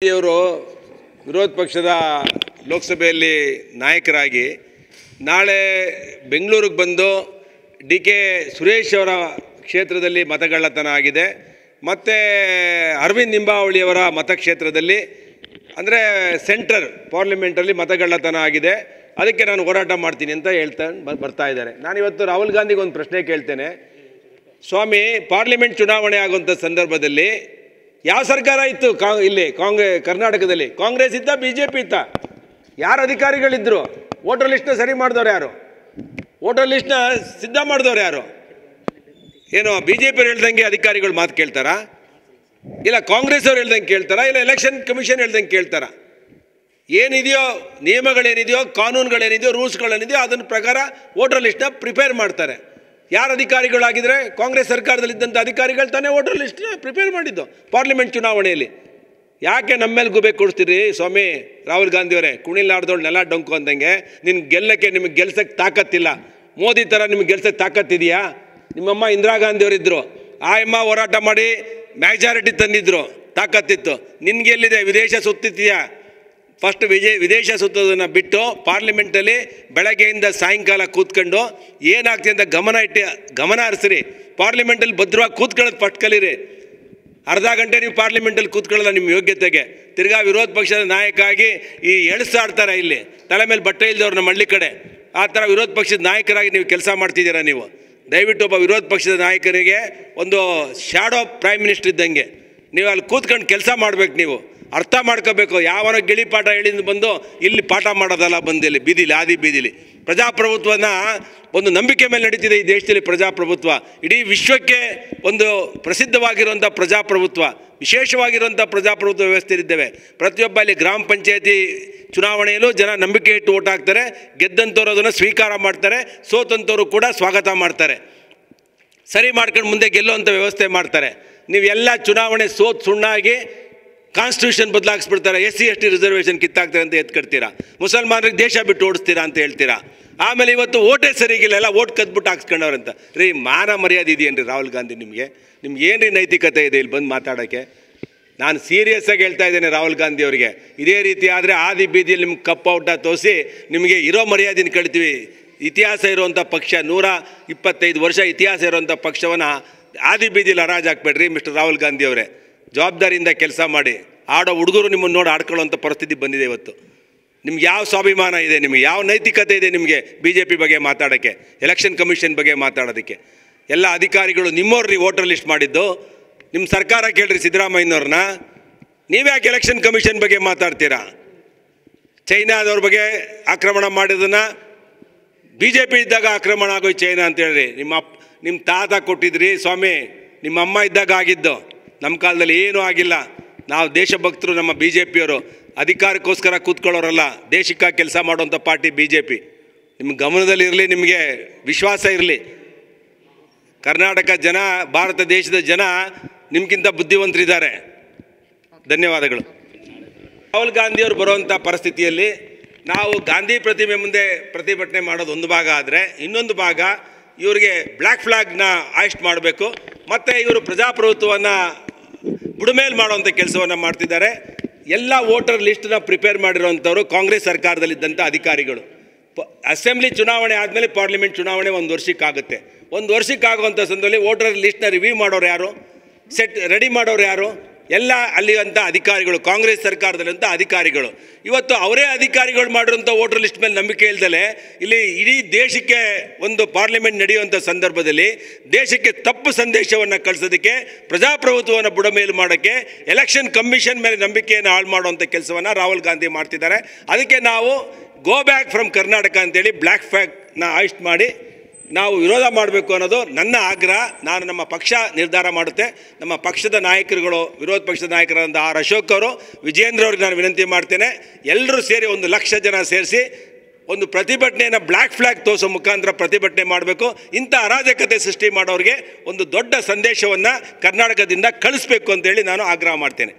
ಇವರು ವಿರೋಧ ಪಕ್ಷದ ಲೋಕಸಭೆಯಲ್ಲಿ ನಾಯಕರಾಗಿ ನಾಳೆ ಬೆಂಗಳೂರಿಗೆ ಬಂದು ಡಿ.ಕೆ. ಸುರೇಶ್ ಅವರ ಕ್ಷೇತ್ರದಲ್ಲಿ ಮತಗಳ್ಳತನ ಆಗಿದೆ ಮತ್ತು ಅರವಿಂದ್ ಲಿಂಬಾವಳಿಯವರ ಮತಕ್ಷೇತ್ರದಲ್ಲಿ ಅಂದರೆ ಸೆಂಟ್ರಲ್ ಪಾರ್ಲಿಮೆಂಟಲ್ಲಿ ಮತಗಳ್ಳತನ ಆಗಿದೆ. ಅದಕ್ಕೆ ನಾನು ಹೋರಾಟ ಮಾಡ್ತೀನಿ ಅಂತ ಬರ್ತಾ ಇದ್ದಾರೆ. ನಾನಿವತ್ತು ರಾಹುಲ್ ಗಾಂಧಿಗೆ ಒಂದು ಪ್ರಶ್ನೆ ಕೇಳ್ತೇನೆ. ಸ್ವಾಮಿ, ಪಾರ್ಲಿಮೆಂಟ್ ಚುನಾವಣೆ ಆಗುವಂಥ ಸಂದರ್ಭದಲ್ಲಿ ಯಾವ ಸರ್ಕಾರ ಇತ್ತು? ಇಲ್ಲಿ ಕರ್ನಾಟಕದಲ್ಲಿ ಕಾಂಗ್ರೆಸ್ ಇತ್ತ, BJP ಇತ್ತ? ಯಾರು ಅಧಿಕಾರಿಗಳಿದ್ರು? ವೋಟರ್ ಲಿಸ್ಟ್ನ ಸರಿ ಮಾಡಿದವ್ರು ಯಾರು? ವೋಟರ್ ಲಿಸ್ಟ್ನ ಸಿದ್ಧ ಮಾಡಿದವ್ರು ಯಾರು? ಏನು BJP ಅವ್ರು ಹೇಳ್ದಂಗೆ ಅಧಿಕಾರಿಗಳು ಮಾತು ಕೇಳ್ತಾರಾ? ಇಲ್ಲ ಕಾಂಗ್ರೆಸ್ ಅವ್ರು ಹೇಳ್ದಂಗೆ ಕೇಳ್ತಾರಾ? ಇಲ್ಲ ಎಲೆಕ್ಷನ್ ಕಮಿಷನ್ ಹೇಳ್ದಂಗೆ ಕೇಳ್ತಾರಾ? ಏನಿದೆಯೋ ನಿಯಮಗಳೇನಿದೆಯೋ, ಕಾನೂನುಗಳೇನಿದೆಯೋ, ರೂಲ್ಸ್ಗಳೇನಿದೆಯೋ ಅದನ್ನ ಪ್ರಕಾರ ವೋಟರ್ ಲಿಸ್ಟ್ನ ಪ್ರಿಪೇರ್ ಮಾಡ್ತಾರೆ. ಯಾರು ಅಧಿಕಾರಿಗಳಾಗಿದ್ದರೆ ಕಾಂಗ್ರೆಸ್ ಸರ್ಕಾರದಲ್ಲಿದ್ದಂಥ ಅಧಿಕಾರಿಗಳು ತಾನೇ ವೋಟರ್ ಲಿಸ್ಟ್ನ ಪ್ರಿಪೇರ್ ಮಾಡಿದ್ದು ಪಾರ್ಲಿಮೆಂಟ್ ಚುನಾವಣೆಯಲ್ಲಿ. ಯಾಕೆ ನಮ್ಮ ಮೇಲೆ ಗುಬೆ ಕೊಡ್ತೀರಿ ಸ್ವಾಮಿ? ರಾಹುಲ್ ಗಾಂಧಿಯವರೇ, ಕುಣಿಲಾಡ್ದೋಳು ನೆಲ ಡೊಂಕು ಅಂದಂಗೆ ನಿಮಗೆ ಗೆಲ್ಸಕ್ಕೆ ತಾಕತ್ತಿಲ್ಲ. ಮೋದಿ ಥರ ನಿಮಗೆ ಗೆಲ್ಸಕ್ಕೆ ತಾಕತ್ತಿದೆಯಾ? ನಿಮ್ಮಮ್ಮ ಇಂದಿರಾ ಗಾಂಧಿಯವರಿದ್ದರು, ಆ ಅಮ್ಮ ಹೋರಾಟ ಮಾಡಿ ಮೆಜಾರಿಟಿ ತಂದಿದ್ರು, ತಾಕತ್ತಿತ್ತು. ನಿನ್ಗೆ ಎಲ್ಲಿದೆ? ವಿದೇಶ ಸುತ್ತಿದೆಯಾ? ಫಸ್ಟ್ ವಿದೇಶ ಸುತ್ತೋದನ್ನು ಬಿಟ್ಟು ಪಾರ್ಲಿಮೆಂಟಲ್ಲಿ ಬೆಳಗ್ಗೆಯಿಂದ ಸಾಯಂಕಾಲ ಕೂತ್ಕೊಂಡು ಏನಾಗ್ತದೆ ಅಂತ ಗಮನ ಹರಿಸ್ರಿ. ಪಾರ್ಲಿಮೆಂಟಲ್ಲಿ ಭದ್ರವಾಗಿ ಕೂತ್ಕೊಳ್ಳೋದು ಫಸ್ಟ್ ಕಲೀರಿ. ಅರ್ಧ ಗಂಟೆ ನೀವು ಪಾರ್ಲಿಮೆಂಟಲ್ಲಿ ಕೂತ್ಕೊಳ್ಳಲ್ಲ ನಿಮ್ಮ ಯೋಗ್ಯತೆಗೆ. ತಿರ್ಗಾ ವಿರೋಧ ಪಕ್ಷದ ನಾಯಕ ಆಗಿ ಈ ಎಳಿಸ್ತಾಡ್ತಾರೆ, ಇಲ್ಲಿ ತಲೆ ಮೇಲೆ ಬಟ್ಟೆ ಇಲ್ದವ್ರು ನಮ್ಮ ಹಳ್ಳಿ ಕಡೆ. ಆ ಥರ ವಿರೋಧ ಪಕ್ಷದ ನಾಯಕರಾಗಿ ನೀವು ಕೆಲಸ ಮಾಡ್ತಿದ್ದೀರಾ. ನೀವು ದಯವಿಟ್ಟು ಒಬ್ಬ ವಿರೋಧ ಪಕ್ಷದ ನಾಯಕರಿಗೆ ಒಂದು ಶ್ಯಾಡೋ ಪ್ರೈಮ್ ಮಿನಿಸ್ಟರ್ ಇದ್ದಂಗೆ ನೀವು ಅಲ್ಲಿ ಕೂತ್ಕೊಂಡು ಕೆಲಸ ಮಾಡಬೇಕು. ನೀವು ಅರ್ಥ ಮಾಡ್ಕೋಬೇಕು. ಯಾವನೋ ಗಿಳಿ ಪಾಠ ಹೇಳಿಂದ ಬಂದು ಇಲ್ಲಿ ಪಾಠ ಮಾಡೋದಲ್ಲ, ಬಂದಿಲ್ಲಿ ಬೀದಿಲಿ ಆದಿ ಬೀದಿಲಿ. ಪ್ರಜಾಪ್ರಭುತ್ವನ ಒಂದು ನಂಬಿಕೆ ಮೇಲೆ ನಡೀತಿದೆ ಈ ದೇಶದಲ್ಲಿ. ಪ್ರಜಾಪ್ರಭುತ್ವ ಇಡೀ ವಿಶ್ವಕ್ಕೆ ಒಂದು ಪ್ರಸಿದ್ಧವಾಗಿರುವಂಥ ಪ್ರಜಾಪ್ರಭುತ್ವ, ವಿಶೇಷವಾಗಿರುವಂಥ ಪ್ರಜಾಪ್ರಭುತ್ವ ವ್ಯವಸ್ಥೆಯಲ್ಲಿದ್ದೇವೆ. ಪ್ರತಿಯೊಬ್ಬ ಇಲ್ಲಿ ಗ್ರಾಮ ಪಂಚಾಯತಿ ಚುನಾವಣೆಯಲ್ಲೂ ಜನ ನಂಬಿಕೆ ಇಟ್ಟು ಓಟ್ ಹಾಕ್ತಾರೆ. ಗೆದ್ದಂಥವ್ರು ಅದನ್ನು ಸ್ವೀಕಾರ ಮಾಡ್ತಾರೆ, ಸೋತಂಥವ್ರು ಕೂಡ ಸ್ವಾಗತ ಮಾಡ್ತಾರೆ. ಸರಿ ಮಾಡ್ಕೊಂಡು ಮುಂದೆ ಗೆಲ್ಲುವಂಥ ವ್ಯವಸ್ಥೆ ಮಾಡ್ತಾರೆ. ನೀವೆಲ್ಲ ಚುನಾವಣೆ ಸುಣ್ಣಾಗಿ ಕಾನ್ಸ್ಟಿಟ್ಯೂಷನ್ ಬದಲಾಗಿಸ್ಬಿಡ್ತಾರೆ, SC ST ರಿಸರ್ವೇಷನ್ ಕಿತ್ತಾಕ್ತಾರೆ ಅಂತ ಎತ್ಕಡ್ತೀರಾ. ಮುಸಲ್ಮಾನರಿಗೆ ದೇಶ ಬಿಟ್ಟು ಓಡಿಸ್ತೀರಾ ಅಂತ ಹೇಳ್ತೀರಾ. ಆಮೇಲೆ ಇವತ್ತು ಓಟೇ ಸರಿಗಿಲ್ಲ, ಎಲ್ಲ ಓಟ್ ಕದ್ಬಿಟ್ಟು ಹಾಕ್ಸ್ಕೊಂಡವ್ರಂತ. ರೀ, ಮಾನ ಮರ್ಯಾದೆ ಇದೆಯೇನ್ರಿ ರಾಹುಲ್ ಗಾಂಧಿ? ನಿಮಗೆ ಏನ್ರಿ ನೈತಿಕತೆ ಇದೆ ಇಲ್ಲಿ ಬಂದು ಮಾತಾಡೋಕ್ಕೆ? ನಾನು ಸೀರಿಯಸ್ ಆಗಿ ಹೇಳ್ತಾ ಇದ್ದೇನೆ ರಾಹುಲ್ ಗಾಂಧಿ ಅವರಿಗೆ. ಇದೇ ರೀತಿ ಆದರೆ ಆದಿ ಬೀದಿಯಲ್ಲಿ ನಿಮ್ಗೆ ಕಪ್ ಔಟ ತೋರಿಸಿ ನಿಮಗೆ ಇರೋ ಮರ್ಯಾದೆನ ಕಳ್ತೀವಿ. ಇತಿಹಾಸ ಇರುವಂಥ ಪಕ್ಷ, 125 ವರ್ಷ ಇತಿಹಾಸ ಇರುವಂಥ ಪಕ್ಷವನ್ನು ಆದಿ ಬೀದಿಯಲ್ಲಿ ಹರಾಜು ಹಾಕ್ಬೇಡ್ರಿ ಮಿಸ್ಟರ್ ರಾಹುಲ್ ಗಾಂಧಿ ಅವರೇ. ಜವಾಬ್ದಾರಿಯಿಂದ ಕೆಲಸ ಮಾಡಿ. ಆಡೋ ಹುಡುಗರು ನಿಮ್ಮನ್ನು ನೋಡಿ ಆಡ್ಕೊಳ್ಳೋಂಥ ಪರಿಸ್ಥಿತಿ ಬಂದಿದೆ ಇವತ್ತು. ನಿಮ್ಗೆ ಯಾವ ಸ್ವಾಭಿಮಾನ ಇದೆ? ನಿಮಗೆ ಯಾವ ನೈತಿಕತೆ ಇದೆ ನಿಮಗೆ BJP ಬಗ್ಗೆ ಮಾತಾಡೋಕ್ಕೆ, ಎಲೆಕ್ಷನ್ ಕಮಿಷನ್ ಬಗ್ಗೆ ಮಾತಾಡೋದಕ್ಕೆ? ಎಲ್ಲ ಅಧಿಕಾರಿಗಳು ನಿಮ್ಮವ್ರಿ ವೋಟರ್ ಲಿಸ್ಟ್ ಮಾಡಿದ್ದು. ನಿಮ್ಮ ಸರ್ಕಾರ ಕೇಳ್ರಿ ಸಿದ್ದರಾಮಯ್ಯನವ್ರನ್ನ. ನೀವ್ಯಾಕೆ ಎಲೆಕ್ಷನ್ ಕಮಿಷನ್ ಬಗ್ಗೆ ಮಾತಾಡ್ತೀರಾ? ಚೈನಾದವ್ರ ಬಗ್ಗೆ ಆಕ್ರಮಣ ಮಾಡಿದ್ದನ್ನು BJP ಇದ್ದಾಗ ಆಕ್ರಮಣ ಆಗೋಯ್ತು ಚೈನಾ ಅಂತ ಹೇಳ್ರಿ. ನಿಮ್ಮ ತಾತ ಕೊಟ್ಟಿದ್ರಿ ಸ್ವಾಮಿ, ನಿಮ್ಮ ಅಮ್ಮ ಇದ್ದಾಗ ಆಗಿದ್ದು. ನಮ್ಮ ಕಾಲದಲ್ಲಿ ಏನೂ ಆಗಿಲ್ಲ. ನಾವು ದೇಶಭಕ್ತರು. ನಮ್ಮ BJPಯವರು ಅಧಿಕಾರಕ್ಕೋಸ್ಕರ ಕೂತ್ಕೊಳ್ಳೋರಲ್ಲ, ದೇಶಕ್ಕಾಗಿ ಕೆಲಸ ಮಾಡುವಂಥ ಪಾರ್ಟಿ BJP. ನಿಮ್ಮ ಗಮನದಲ್ಲಿರಲಿ, ನಿಮಗೆ ವಿಶ್ವಾಸ ಇರಲಿ. ಕರ್ನಾಟಕ ಜನ, ಭಾರತ ದೇಶದ ಜನ ನಿಮ್ಗಿಂತ ಬುದ್ಧಿವಂತರಿದ್ದಾರೆ. ಧನ್ಯವಾದಗಳು. ರಾಹುಲ್ ಗಾಂಧಿಯವರು ಬರುವಂಥ ಪರಿಸ್ಥಿತಿಯಲ್ಲಿ ನಾವು ಗಾಂಧಿ ಪ್ರತಿಮೆ ಮುಂದೆ ಪ್ರತಿಭಟನೆ ಮಾಡೋದು ಒಂದು ಭಾಗ ಆದರೆ, ಇನ್ನೊಂದು ಭಾಗ ಇವರಿಗೆ ಬ್ಲ್ಯಾಕ್ ಫ್ಲಾಗ್ನ ಆಯಿಸ್ಟ್ ಮಾಡಬೇಕು. ಮತ್ತು ಇವರು ಪ್ರಜಾಪ್ರಭುತ್ವವನ್ನು ಬುಡಮೇಲೆ ಮಾಡುವಂಥ ಕೆಲಸವನ್ನು ಮಾಡ್ತಿದ್ದಾರೆ. ಎಲ್ಲ ವೋಟರ್ ಲಿಸ್ಟನ್ನ ಪ್ರಿಪೇರ್ ಮಾಡಿರೋವಂಥವ್ರು ಕಾಂಗ್ರೆಸ್ ಸರ್ಕಾರದಲ್ಲಿದ್ದಂಥ ಅಧಿಕಾರಿಗಳು. ಅಸೆಂಬ್ಲಿ ಚುನಾವಣೆ ಆದಮೇಲೆ ಪಾರ್ಲಿಮೆಂಟ್ ಚುನಾವಣೆ 1 ವರ್ಷಕ್ಕಾಗುತ್ತೆ. 1 ವರ್ಷಕ್ಕಾಗುವಂಥ ಸಂದರ್ಭದಲ್ಲಿ ವೋಟರ್ ಲಿಸ್ಟ್ನ ರಿವ್ಯೂ ಮಾಡೋರು ಯಾರು? ರೆಡಿ ಮಾಡೋರು ಯಾರು? ಎಲ್ಲ ಅಲ್ಲಿರುವಂಥ ಅಧಿಕಾರಿಗಳು, ಕಾಂಗ್ರೆಸ್ ಸರ್ಕಾರದಲ್ಲಿರುವಂಥ ಅಧಿಕಾರಿಗಳು. ಇವತ್ತು ಅವರೇ ಅಧಿಕಾರಿಗಳು ಮಾಡಿರೋಂಥ ವೋಟರ್ ಲಿಸ್ಟ್ ಮೇಲೆ ನಂಬಿಕೆ ಇಲ್ದಲೆ ಇಲ್ಲಿ ಇಡೀ ದೇಶಕ್ಕೆ ಒಂದು ಪಾರ್ಲಿಮೆಂಟ್ ನಡೆಯುವಂಥ ಸಂದರ್ಭದಲ್ಲಿ ದೇಶಕ್ಕೆ ತಪ್ಪು ಸಂದೇಶವನ್ನು ಕಳಿಸೋದಕ್ಕೆ, ಪ್ರಜಾಪ್ರಭುತ್ವವನ್ನು ಬುಡಮೇಲು ಮಾಡೋಕ್ಕೆ, ಎಲೆಕ್ಷನ್ ಕಮಿಷನ್ ಮೇಲೆ ನಂಬಿಕೆಯನ್ನು ಹಾಳು ಮಾಡುವಂಥ ಕೆಲಸವನ್ನು ರಾಹುಲ್ ಗಾಂಧಿ ಮಾಡ್ತಿದ್ದಾರೆ. ಅದಕ್ಕೆ ನಾವು ಗೋ ಬ್ಯಾಕ್ ಫ್ರಮ್ ಕರ್ನಾಟಕ ಅಂತೇಳಿ ಬ್ಲ್ಯಾಕ್ ಫ್ಲಾಗ್ನ ಆಯಿಸ್ಟ್ ಮಾಡಿ ನಾವು ವಿರೋಧ ಮಾಡಬೇಕು ಅನ್ನೋದು ನನ್ನ ಆಗ್ರಹ. ನಮ್ಮ ಪಕ್ಷ ನಿರ್ಧಾರ ಮಾಡುತ್ತೆ. ನಮ್ಮ ಪಕ್ಷದ ನಾಯಕರುಗಳು, ವಿರೋಧ ಪಕ್ಷದ ನಾಯಕರಾದ R. ಅಶೋಕ್ ಅವರು, ವಿಜೇಂದ್ರ ಅವ್ರಿಗೆ ನಾನು ವಿನಂತಿ ಮಾಡ್ತೇನೆ, ಎಲ್ಲರೂ ಸೇರಿ 1 ಲಕ್ಷ ಜನ ಸೇರಿಸಿ ಒಂದು ಪ್ರತಿಭಟನೆಯನ್ನು ಬ್ಲ್ಯಾಕ್ ಫ್ಲಾಗ್ ತೋರಿಸೋ ಮುಖಾಂತರ ಪ್ರತಿಭಟನೆ ಮಾಡಬೇಕು. ಇಂಥ ಅರಾಜಕತೆ ಸೃಷ್ಟಿ ಮಾಡೋರಿಗೆ ಒಂದು ದೊಡ್ಡ ಸಂದೇಶವನ್ನು ಕರ್ನಾಟಕದಿಂದ ಕಳಿಸ್ಬೇಕು ಅಂತೇಳಿ ನಾನು ಆಗ್ರಹ ಮಾಡ್ತೇನೆ.